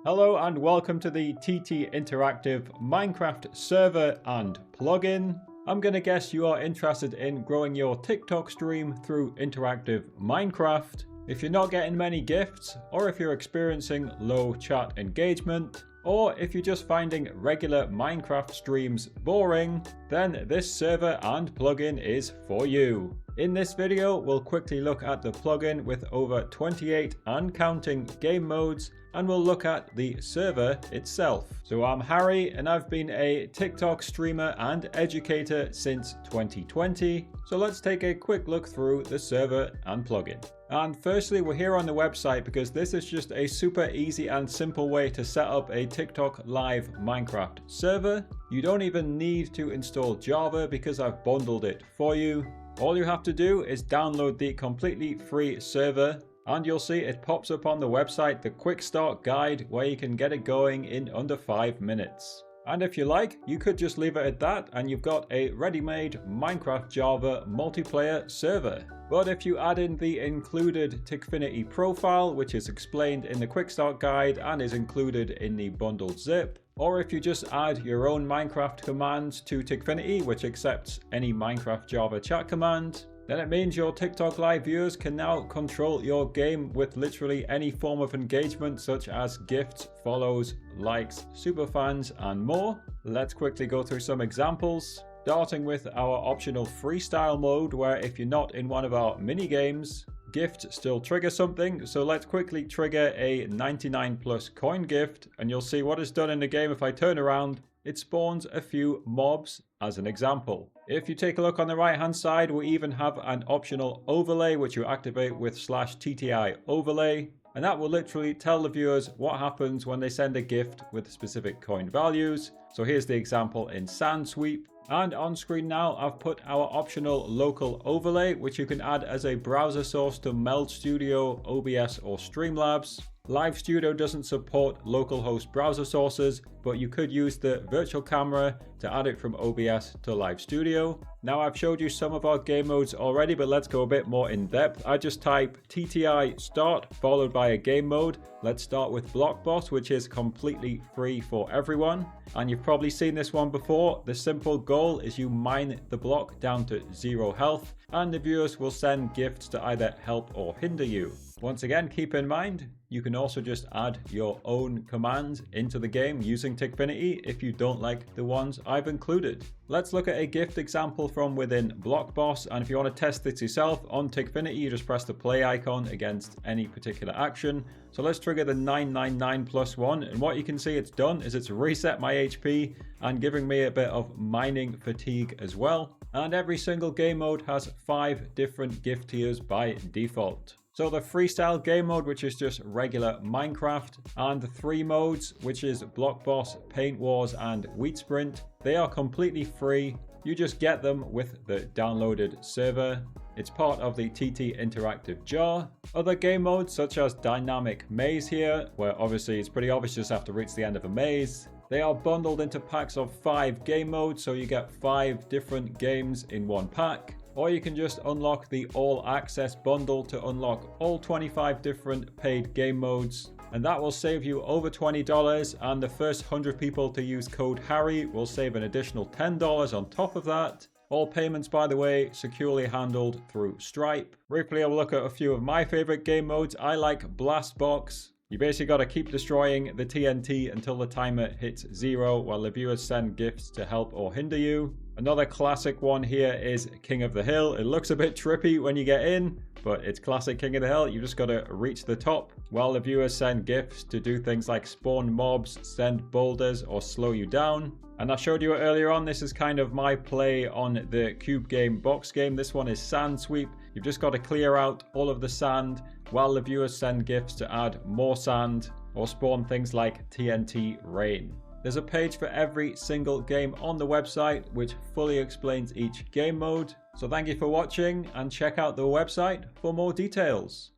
Hello and welcome to the TT Interactive Minecraft server and plugin. I'm gonna guess you are interested in growing your TikTok stream through interactive Minecraft. If you're not getting many gifts, or if you're experiencing low chat engagement, or if you're just finding regular Minecraft streams boring, then this server and plugin is for you. In this video, we'll quickly look at the plugin with over 28 and counting game modes, and we'll look at the server itself. So I'm Harry, and I've been a TikTok streamer and educator since 2020. So let's take a quick look through the server and plugin. And firstly, we're here on the website because this is just a super easy and simple way to set up a TikTok live Minecraft server. You don't even need to install Java because I've bundled it for you. All you have to do is download the completely free server, and you'll see it pops up on the website, the quick start guide, where you can get it going in under 5 minutes. And if you like, you could just leave it at that and you've got a ready-made Minecraft Java multiplayer server. But if you add in the included TikFinity profile, which is explained in the quick start guide and is included in the bundled zip, or if you just add your own Minecraft commands to TikFinity, which accepts any Minecraft Java chat command, then it means your TikTok live viewers can now control your game with literally any form of engagement, such as gifts, follows, likes, superfans, and more. Let's quickly go through some examples, starting with our optional freestyle mode, where if you're not in one of our mini games, gifts still trigger something. So let's quickly trigger a 99 plus coin gift, and you'll see what is done in the game. If I turn around, it spawns a few mobs as an example. If you take a look on the right hand side, we even have an optional overlay which you activate with /TTI overlay, and that will literally tell the viewers what happens when they send a gift with specific coin values. So here's the example in Sand Sweep. And on screen now, I've put our optional local overlay, which you can add as a browser source to Meld Studio, OBS, or Streamlabs. Live Studio doesn't support localhost browser sources, but you could use the virtual camera to add it from OBS to Live Studio. Now I've showed you some of our game modes already, but let's go a bit more in depth. I just type TTI start followed by a game mode. Let's start with Block Boss, which is completely free for everyone. And you've probably seen this one before. The simple goal is you mine the block down to 0 health, and the viewers will send gifts to either help or hinder you. Once again, keep in mind, you can also just add your own commands into the game using TikFinity if you don't like the ones I've included. Let's look at a gift example from within Block Boss, and if you want to test this yourself on TikFinity, you just press the play icon against any particular action. So let's trigger the 999 plus one, and what you can see it's done is it's reset my HP and giving me a bit of mining fatigue as well. And every single game mode has 5 different gift tiers by default. So the freestyle game mode, which is just regular Minecraft, and the 3 modes, which is Block Boss, Paint Wars, and Wheat Sprint, they are completely free. You just get them with the downloaded server. It's part of the TT Interactive jar. Other game modes, such as Dynamic Maze here, where obviously it's pretty obvious you just have to reach the end of a maze. They are bundled into packs of 5 game modes, so you get 5 different games in one pack. Or you can just unlock the All Access bundle to unlock all 25 different paid game modes. And that will save you over $20, and the first 100 people to use code Harry will save an additional $10 on top of that. All payments, by the way, securely handled through Stripe. Briefly, I'll look at a few of my favorite game modes. I like Blast Box. You basically got to keep destroying the TNT until the timer hits 0 while the viewers send gifts to help or hinder you. Another classic one here is King of the Hill. It looks a bit trippy when you get in, but it's classic King of the Hill. You just got to reach the top while the viewers send gifts to do things like spawn mobs, send boulders, or slow you down. And I showed you earlier on, this is kind of my play on the cube game box game. This one is Sand Sweep. You've just got to clear out all of the sand while the viewers send gifts to add more sand or spawn things like TNT rain. There's a page for every single game on the website which fully explains each game mode. So thank you for watching, and check out the website for more details.